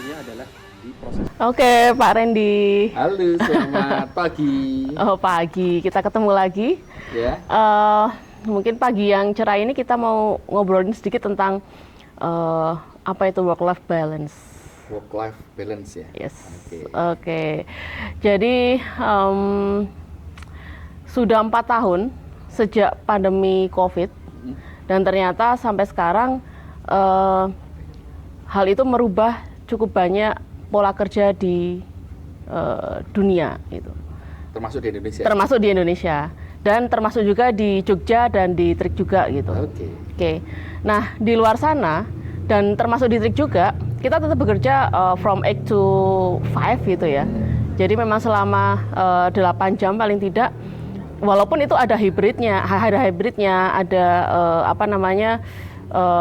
tentunya adalah di proses. Oke, Pak Randy. Halo, selamat pagi. Oh, pagi. Kita ketemu lagi. Ya. Mungkin pagi yang cerah ini kita mau ngobrolin sedikit tentang apa itu work-life balance. Work-life balance ya. Yes. Oke. Oke. Jadi sudah 4 tahun sejak pandemi COVID dan ternyata sampai sekarang hal itu merubah cukup banyak pola kerja di dunia itu. Termasuk di Indonesia. Termasuk di Indonesia dan termasuk juga di Jogja dan di Trik juga gitu. Oke. Oke. Nah, di luar sana dan termasuk di Trik juga kita tetap bekerja from 8 to 5 gitu ya. Jadi memang selama 8 jam paling tidak, walaupun itu ada hibridnya, ada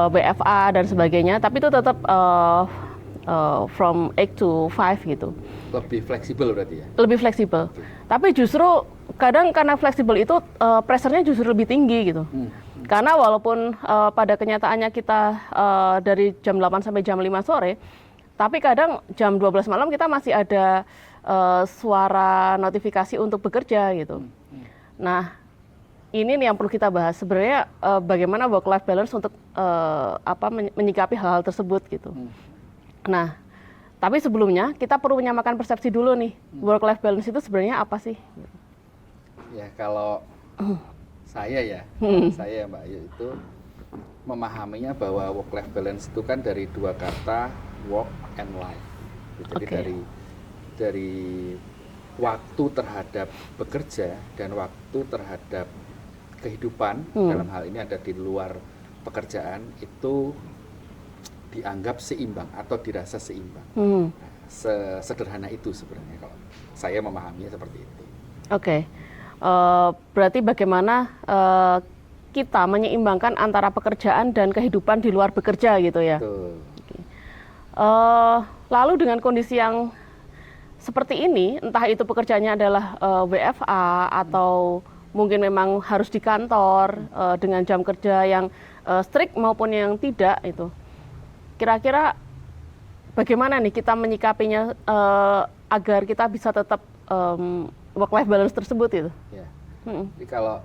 WFA dan sebagainya, tapi itu tetap from 8 to 5 gitu. Lebih fleksibel berarti ya? Lebih fleksibel. Tapi justru kadang karena fleksibel itu pressure-nya justru lebih tinggi gitu. Karena walaupun pada kenyataannya kita dari jam 8 sampai jam 5 sore, tapi kadang jam 12 malam kita masih ada suara notifikasi untuk bekerja gitu. Nah, ini nih yang perlu kita bahas sebenarnya bagaimana work-life balance untuk menyikapi hal-hal tersebut gitu. Nah, tapi sebelumnya kita perlu menyamakan persepsi dulu nih, work-life balance itu sebenarnya apa sih? Ya, kalau saya Mbak Ayu itu memahaminya bahwa work-life balance itu kan dari dua kata work and life. Jadi dari waktu terhadap bekerja dan waktu terhadap kehidupan dalam hal ini ada di luar pekerjaan itu dianggap seimbang atau dirasa seimbang. Sesederhana itu sebenarnya kalau saya memahaminya seperti itu. Oke. Berarti bagaimana kita menyeimbangkan antara pekerjaan dan kehidupan di luar bekerja gitu ya. Betul. Lalu dengan kondisi yang seperti ini, entah itu pekerjaannya adalah WFA atau mungkin memang harus di kantor dengan jam kerja yang strict maupun yang tidak itu. Kira-kira bagaimana nih kita menyikapinya agar kita bisa tetap work-life balance tersebut itu? Ya. Jadi kalau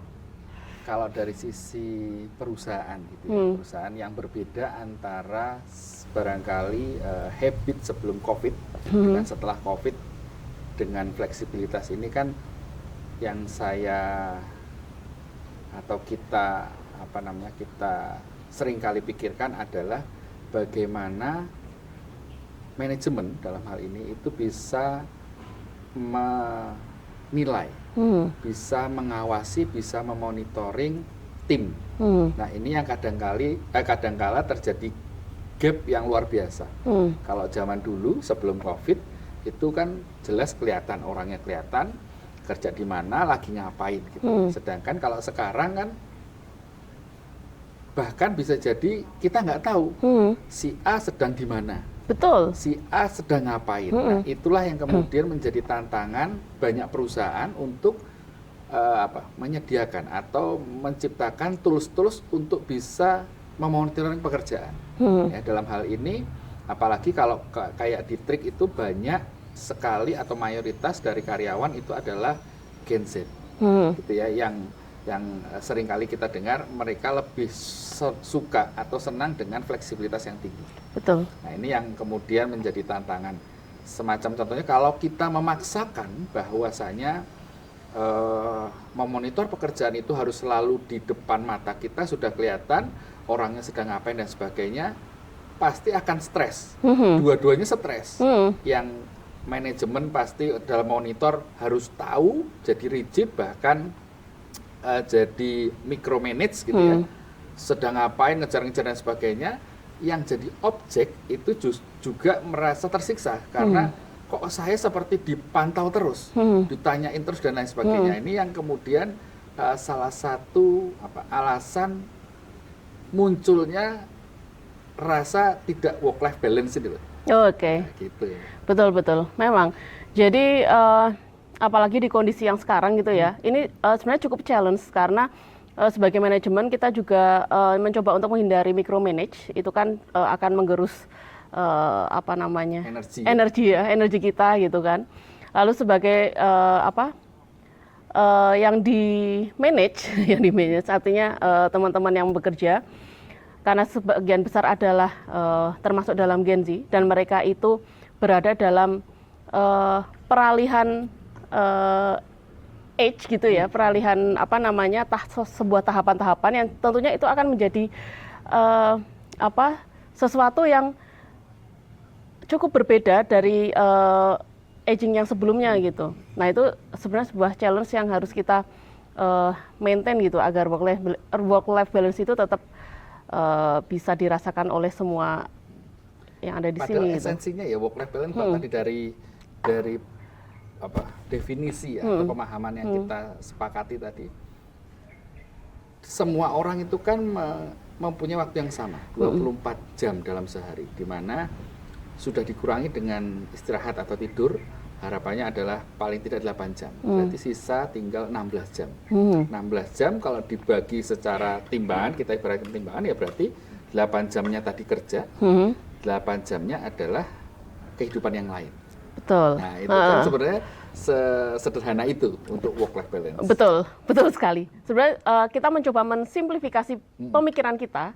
dari sisi perusahaan gitu ya, perusahaan yang berbeda antara barangkali habit sebelum COVID dengan setelah COVID dengan fleksibilitas ini kan yang saya atau kita kita seringkali pikirkan adalah bagaimana manajemen dalam hal ini itu bisa menilai, bisa mengawasi, bisa memonitoring tim. Nah, ini yang kadangkala terjadi gap yang luar biasa. Kalau zaman dulu sebelum COVID itu kan jelas kelihatan, orangnya kelihatan, kerja di mana, lagi ngapain gitu. Sedangkan kalau sekarang kan bahkan bisa jadi kita nggak tahu si A sedang di mana. Betul. Si A sedang ngapain. Nah, itulah yang kemudian menjadi tantangan banyak perusahaan untuk menyediakan atau menciptakan tools-tools untuk bisa memonitoring pekerjaan. Ya, dalam hal ini, apalagi kalau kayak di Trik itu banyak sekali atau mayoritas dari karyawan itu adalah Gen Z, gitu ya, yang seringkali kita dengar mereka lebih suka atau senang dengan fleksibilitas yang tinggi. Betul. Nah, ini yang kemudian menjadi tantangan. Semacam contohnya kalau kita memaksakan bahwasanya memonitor pekerjaan itu harus selalu di depan mata kita, sudah kelihatan orangnya sedang ngapain dan sebagainya, pasti akan stres. Dua-duanya stres. Yang manajemen pasti dalam monitor harus tahu, jadi rigid, bahkan jadi micromanage gitu ya, sedang ngapain, ngejar-ngejar dan sebagainya. Yang jadi objek itu juga merasa tersiksa karena kok saya seperti dipantau terus, ditanyain terus dan lain sebagainya. Ini yang kemudian salah satu alasan munculnya rasa tidak work-life balance itu. Oke. Nah, gitu ya. Betul. Memang. Jadi apalagi di kondisi yang sekarang gitu ya, ini sebenarnya cukup challenge karena sebagai manajemen kita juga mencoba untuk menghindari micromanage, itu kan akan menggerus apa namanya energi kita gitu kan. Lalu sebagai yang di manage artinya teman-teman yang bekerja, karena sebagian besar adalah termasuk dalam Gen Z dan mereka itu berada dalam peralihan age gitu ya, peralihan sebuah tahapan-tahapan yang tentunya itu akan menjadi sesuatu yang cukup berbeda dari aging yang sebelumnya gitu. Nah itu sebenarnya sebuah challenge yang harus kita maintain gitu agar work life balance itu tetap bisa dirasakan oleh semua yang ada di sini. Padahal esensinya ya work life balance tadi dari definisi atau pemahaman yang kita sepakati tadi. Semua orang itu kan mempunyai waktu yang sama, 24 jam dalam sehari, di mana sudah dikurangi dengan istirahat atau tidur, harapannya adalah paling tidak 8 jam. Berarti sisa tinggal 16 jam. 16 jam kalau dibagi secara timbangan, kita ibaratkan timbangan ya berarti 8 jamnya tadi kerja, 8 jamnya adalah kehidupan yang lain. Betul. Nah, itu kan sebenarnya sederhana itu untuk work life balance. Betul sekali. Sebenarnya kita mencoba mensimplifikasi pemikiran kita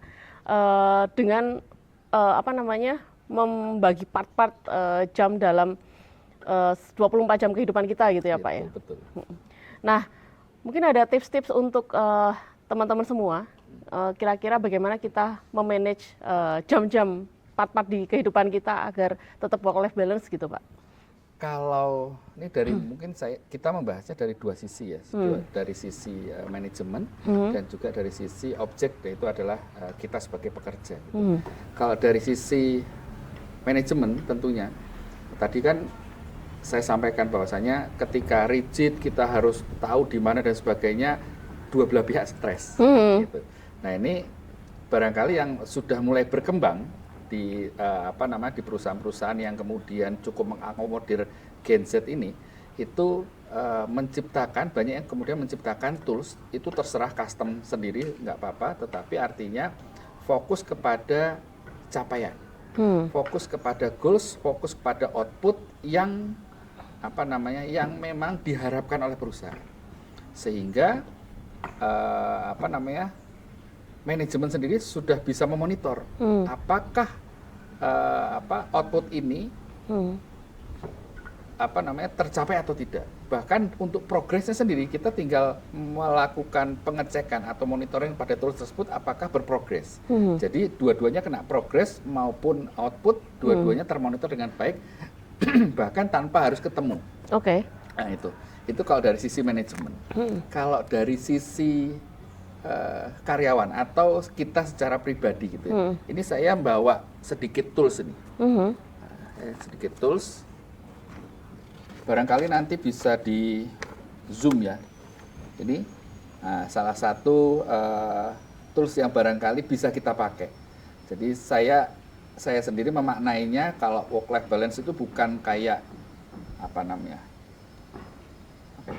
dengan membagi part-part jam dalam 24 jam kehidupan kita gitu ya, Pak ya. Betul. Nah, mungkin ada tips-tips untuk teman-teman semua. Kira-kira bagaimana kita memanage jam-jam part-part di kehidupan kita agar tetap work life balance gitu, Pak. Kalau ini dari mungkin kita membahasnya dari dua sisi ya, dari sisi manajemen dan juga dari sisi objek, yaitu adalah kita sebagai pekerja. Gitu. Kalau dari sisi manajemen tentunya, tadi kan saya sampaikan bahwasanya ketika rigid kita harus tahu di mana dan sebagainya, dua belah pihak stres. Gitu. Nah ini barangkali yang sudah mulai berkembang di di perusahaan-perusahaan yang kemudian cukup mengakomodir Gen Z ini, itu banyak yang kemudian menciptakan tools, itu terserah custom sendiri nggak apa-apa, tetapi artinya fokus kepada capaian, fokus kepada goals, fokus kepada output yang yang memang diharapkan oleh perusahaan, sehingga manajemen sendiri sudah bisa memonitor apakah output ini tercapai atau tidak. Bahkan untuk progresnya sendiri kita tinggal melakukan pengecekan atau monitoring pada tools tersebut apakah berprogres. Jadi dua-duanya kena progres maupun output, dua-duanya termonitor dengan baik bahkan tanpa harus ketemu. Oke. Nah itu kalau dari sisi manajemen. Kalau dari sisi karyawan atau kita secara pribadi gitu ya. Ini saya bawa sedikit tools ini. Sedikit tools. Barangkali nanti bisa di zoom ya. Ini salah satu tools yang barangkali bisa kita pakai. Jadi saya sendiri memaknainya kalau work life balance itu bukan kayak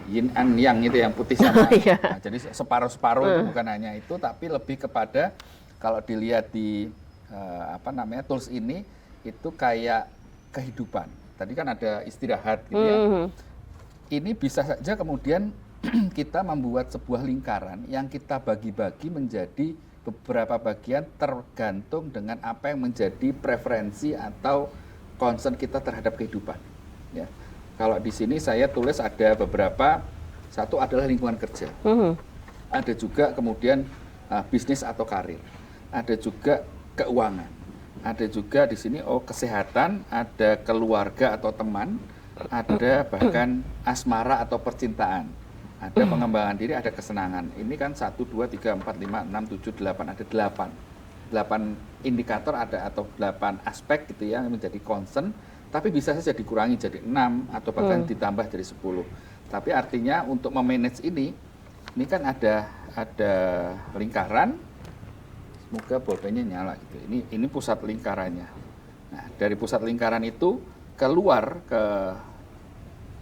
yin and yang itu yang putih sama. Nah, jadi separuh-separuh itu bukan hanya itu, tapi lebih kepada kalau dilihat di tools ini itu kayak kehidupan. Tadi kan ada istirahat gitu ya. Ini bisa saja kemudian kita membuat sebuah lingkaran yang kita bagi-bagi menjadi beberapa bagian tergantung dengan apa yang menjadi preferensi atau concern kita terhadap kehidupan. Ya. Kalau di sini saya tulis ada beberapa, satu adalah lingkungan kerja, ada juga kemudian bisnis atau karir, ada juga keuangan, ada juga di sini kesehatan, ada keluarga atau teman, ada bahkan asmara atau percintaan, ada pengembangan diri, ada kesenangan. Ini kan 1, 2, 3, 4, 5, 6, 7, 8, ada 8 indikator ada atau 8 aspek gitu ya yang menjadi concern. Tapi bisa saja dikurangi jadi 6 atau bahkan ditambah jadi 10. Tapi artinya untuk memanage ini kan ada lingkaran. Semoga bolpennya nyala gitu. Ini pusat lingkarannya. Nah, dari pusat lingkaran itu keluar ke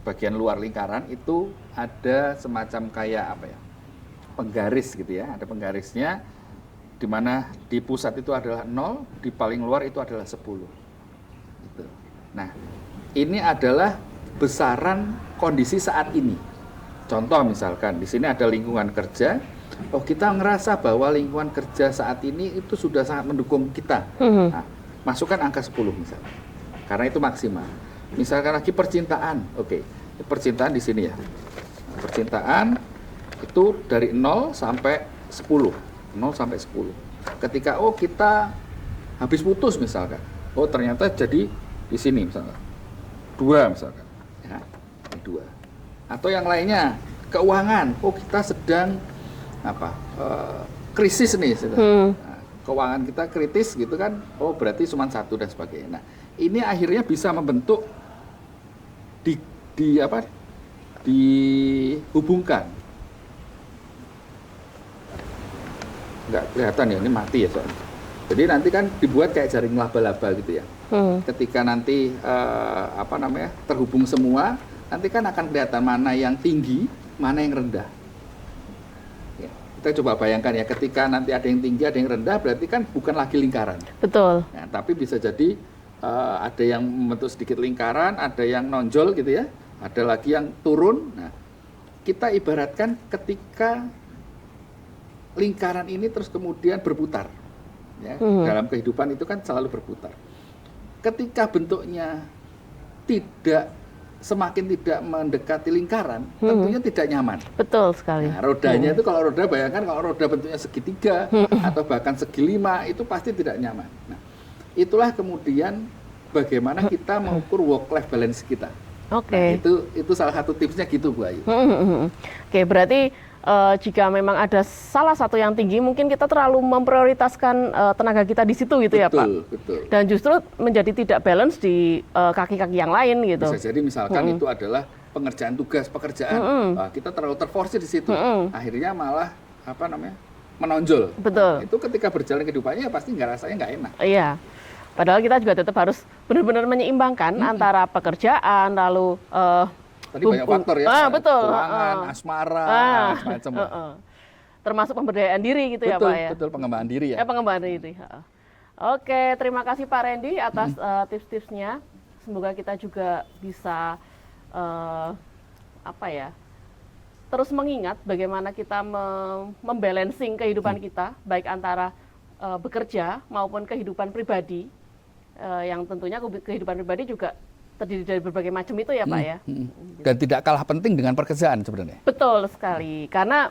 bagian luar lingkaran itu ada semacam kayak penggaris gitu ya. Ada penggarisnya di mana di pusat itu adalah 0, di paling luar itu adalah 10. Nah, ini adalah besaran kondisi saat ini. Contoh misalkan di sini ada lingkungan kerja. Oh, kita ngerasa bahwa lingkungan kerja saat ini itu sudah sangat mendukung kita. Nah, masukkan angka 10 misalnya. Karena itu maksimal. Misalkan lagi percintaan. Oke. Percintaan di sini ya. Percintaan itu dari 0 sampai 10. 0 sampai 10. Ketika kita habis putus misalkan. Oh, ternyata jadi di sini misalkan. 2 misalkan. Ya, 2. Atau yang lainnya, keuangan. Oh, kita sedang krisis nih. Nah, keuangan kita kritis gitu kan. Oh, berarti cuma 1 dan sebagainya. Nah, ini akhirnya bisa membentuk dihubungkan. Nggak kelihatan ya, ini mati ya soalnya. Jadi nanti kan dibuat kayak jaring laba-laba gitu ya. Ketika nanti terhubung semua, nanti kan akan kelihatan mana yang tinggi, mana yang rendah. Ya, kita coba bayangkan ya, ketika nanti ada yang tinggi, ada yang rendah, berarti kan bukan lagi lingkaran. Betul. Nah, tapi bisa jadi ada yang membentuk sedikit lingkaran, ada yang nonjol gitu ya, ada lagi yang turun. Nah, kita ibaratkan ketika lingkaran ini terus kemudian berputar. Ya, dalam kehidupan itu kan selalu berputar. Ketika bentuknya semakin tidak mendekati lingkaran, tentunya tidak nyaman. Betul sekali. Nah, rodanya itu kalau roda, bayangkan kalau roda bentuknya segitiga atau bahkan segi 5, itu pasti tidak nyaman. Nah, itulah kemudian bagaimana kita mengukur work-life balance kita. Oke. Nah, itu salah satu tipsnya gitu, Bu Ayu. Oke, berarti jika memang ada salah satu yang tinggi, mungkin kita terlalu memprioritaskan tenaga kita di situ gitu, ya Pak? Betul. Dan justru menjadi tidak balance di kaki-kaki yang lain gitu. Bisa jadi misalkan itu adalah pengerjaan tugas pekerjaan, kita terlalu terforsir di situ, akhirnya malah menonjol. Betul. Nah, itu ketika berjalan kehidupannya pasti rasanya nggak enak. Iya. Padahal kita juga tetap harus benar-benar menyeimbangkan antara pekerjaan, lalu tadi banyak faktor ya, betul. Keuangan, asmara, macam-macam. Termasuk pemberdayaan diri gitu, betul, ya Pak ya. Betul, pengembangan diri ya. Pengembangan diri. Oke, terima kasih Pak Randy atas tips-tipsnya. Semoga kita juga bisa terus mengingat bagaimana kita membalancing kehidupan kita, baik antara bekerja maupun kehidupan pribadi. Yang tentunya kehidupan pribadi juga terdiri dari berbagai macam itu ya Pak ya. Dan tidak kalah penting dengan pekerjaan sebenarnya. Betul sekali, karena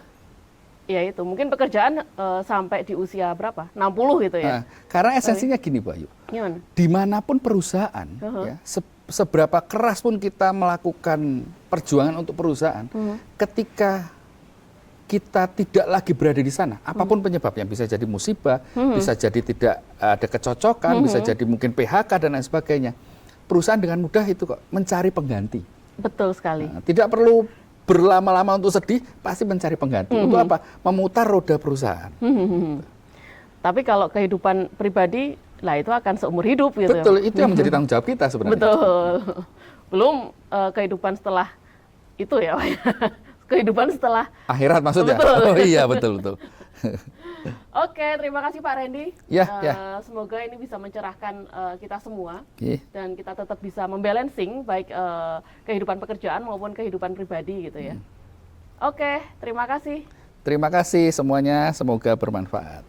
ya itu mungkin pekerjaan sampai di usia berapa? 60 gitu ya. Nah, karena esensinya gini Bu Ayu, dimanapun perusahaan, ya, seberapa keras pun kita melakukan perjuangan untuk perusahaan, ketika kita tidak lagi berada di sana, apapun penyebabnya, bisa jadi musibah, bisa jadi tidak ada kecocokan, bisa jadi mungkin PHK dan lain sebagainya. Perusahaan dengan mudah itu kok mencari pengganti. Betul sekali. Nah, tidak perlu berlama-lama untuk sedih, pasti mencari pengganti. Untuk apa? Memutar roda perusahaan. Tapi kalau kehidupan pribadi, lah itu akan seumur hidup gitu. Betul, itu yang menjadi tanggung jawab kita sebenarnya. Betul. Belum kehidupan setelah itu ya, kehidupan setelah akhirat maksudnya. Betul. Oh iya, betul. Oke, terima kasih Pak Randy. Ya. Semoga ini bisa mencerahkan kita semua, dan kita tetap bisa membalancing baik kehidupan pekerjaan maupun kehidupan pribadi gitu ya. Oke, terima kasih. Terima kasih semuanya, semoga bermanfaat.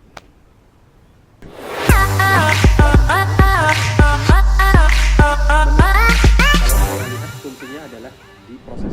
Fungsinya adalah di proses